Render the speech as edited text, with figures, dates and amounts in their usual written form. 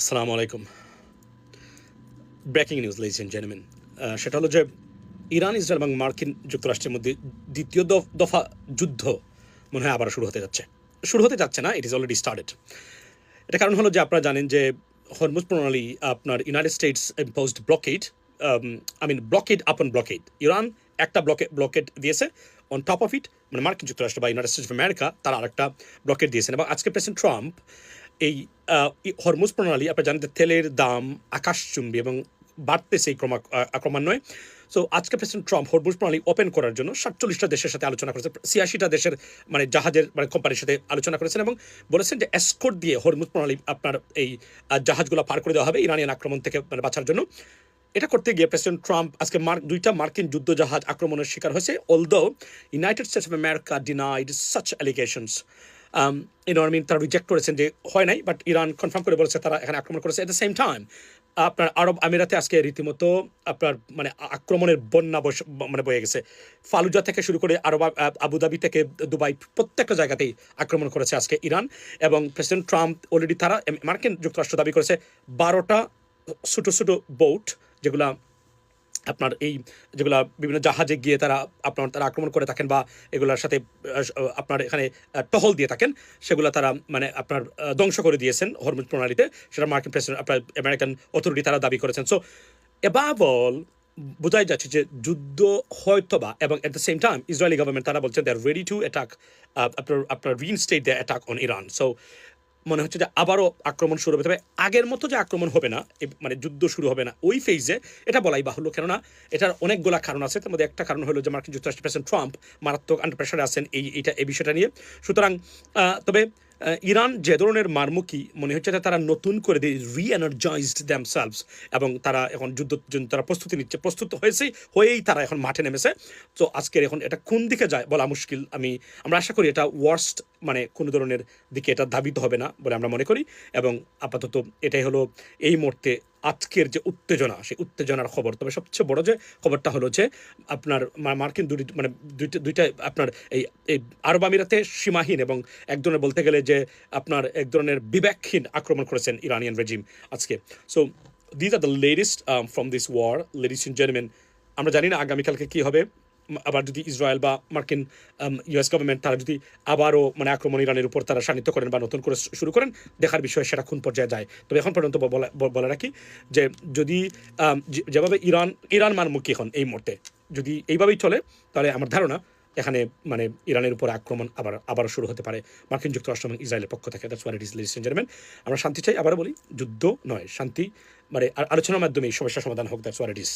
আসসালামু আলাইকুম। Breaking news ladies and gentleman, সেটা হলো যে ইরান, ইসরায়েল এবং মার্কিন যুক্তরাষ্ট্রের মধ্যে দ্বিতীয় দফা যুদ্ধ মনে হয় আবার শুরু হতে যাচ্ছে। শুরু হতে যাচ্ছে না, ইট ইজ অলরেডি স্টার্টেড। এটা কারণ হলো যে আপনারা জানেন যে হরমুজ প্রণালী আপনার United states imposed blocked, blocked আপন ব্লকেড। ইরান একটা ব্লকেড দিয়েছে, অন টপ অফ ইট মানে মার্কিন যুক্তরাষ্ট্র বা ইউনাইটেড স্টেটস অফ আমেরিকা তারা আরেকটা ব্লকেড দিয়েছেন। এবং আজকে প্রেসিডেন্ট ট্রাম্প এই হরমুজ প্রণালী, আপনারা জানেন যে তেলের দাম আকাশচুম্বী এবং বাড়তেছে এই ক্রমান্বয়ে। সো আজকে প্রেসিডেন্ট ট্রাম্প হরমুজ প্রণালী ওপেন করার জন্য 47টা দেশের সাথে আলোচনা করেছে, 86টা দেশের মানে জাহাজের মানে কোম্পানির সাথে আলোচনা করেছেন এবং বলেছেন যে এসকোর্ট দিয়ে হরমুজ প্রণালী আপনার এই জাহাজগুলো পার করে দেওয়া হবে ইরানিয়ান আক্রমণ থেকে মানে বাঁচার জন্য। এটা করতে গিয়ে প্রেসিডেন্ট ট্রাম্প আজকে দুইটা মার্কিন যুদ্ধ জাহাজ আক্রমণের শিকার হয়েছে, although United states of America denied such allegations. তারা রিজেক্ট করেছেন যে হয় নাই, বাট ইরান কনফার্ম করে বলেছে তারা এখানে আক্রমণ করেছে। এট দ্য সেম টাইম আপনার আরব আমিরাতে আজকে রীতিমতো আপনার মানে আক্রমণের বন্যা মানে বয়ে গেছে। ফালুজা থেকে শুরু করে আবুধাবি থেকে দুবাই প্রত্যেকটা জায়গাতেই আক্রমণ করেছে আজকে ইরান। এবং প্রেসিডেন্ট ট্রাম্প অলরেডি তারা মার্কিন যুক্তরাষ্ট্র দাবি করেছে 12টা ছোটো ছোটো বোট যেগুলা আপনার যেগুলা বিভিন্ন জাহাজে গিয়ে তারা আক্রমণ করে থাকেন বা এগুলোর সাথে আপনার এখানে টহল দিয়ে থাকেন, সেগুলো তারা মানে আপনার ধ্বংস করে দিয়েছেন হরমুজ প্রণালীতে। সেটা মার্কিন প্রেসিডেন্ট আপনার আমেরিকান অথরিটি তারা দাবি করেছেন। সো এবাভ অল বোঝাই যাচ্ছে যে যুদ্ধ হয়তোবা, এবং at the same time Israeli government তারা বলছেন দে আর রেডি টু অ্যাটাক, আপনার reinstate the attack on Iran. So মনে হচ্ছে যে আবারও আক্রমণ শুরু হবে, তবে আগের মতো যে আক্রমণ হবে না, মানে যুদ্ধ শুরু হবে না ওই ফেজে, এটা বলাই বাহুল্য। কেননা এটার অনেকগুলা কারণ আছে। তার মধ্যে একটা কারণ হলো যে মার্কিন যুক্তরাষ্ট্রের প্রেসিডেন্ট ট্রাম্প মারাত্মক আন্ডার প্রেশারে আছেন এই বিষয়টা নিয়ে। সুতরাং তবে ইরান যে ধরনের মারমুখী মনে হচ্ছে যে তারা নতুন করে রি-এনার্জাইজড দ্যামসেলভস, এবং তারা এখন যুদ্ধের জন্য তারা প্রস্তুতি নিচ্ছে, প্রস্তুত হয়েই তারা এখন মাঠে নেমেছে। তো আজকের এখন এটা কোন দিকে যায় বলা মুশকিল। আমরা আশা করি এটা ওয়ার্স্ট মানে কোনো ধরনের দিকে এটা ধাবিত হবে না বলে আমরা মনে করি। এবং আপাতত এটাই হলো এই মুহূর্তে আজকের যে উত্তেজনা, সেই উত্তেজনার খবর। তবে সবচেয়ে বড় যে খবরটা হলো যে আপনার মার্কিন দুইটা আপনার এই আরব আমিরাতে সীমাহীন এবং এক ধরনের বলতে গেলে যে আপনার এক ধরনের বিবেকহীন আক্রমণ করেছেন ইরানিয়ান রেজিম আজকে। So these are the latest from this war, ladies and gentleman. আমরা জানি না আগামীকালকে কী হবে। আবার যদি ইসরায়েল বা মার্কিন ইউএস গভর্নমেন্ট তারা যদি আবারও মানে আক্রমণ ইরানের উপর তারা শানিত করেন বা নতুন করে শুরু করেন, দেখার বিষয়ে সেটা কোন পর্যায়ে যায়। তবে এখন পর্যন্ত বলে রাখি যে যদি যেভাবে ইরান মারমুখী এখন এই মুহূর্তে যদি এইভাবেই চলে, তাহলে আমার ধারণা এখানে মানে ইরানের উপর আক্রমণ আবারও শুরু হতে পারে মার্কিন যুক্তরাষ্ট্র এবং ইসরায়েলের পক্ষ থেকে। That's what it is, ladies and gentleman. আমরা শান্তি চাই, আবারও বলি, যুদ্ধ নয়, শান্তি মানে আলোচনার মাধ্যমে এই সমস্যার সমাধান হোক। That's what it is.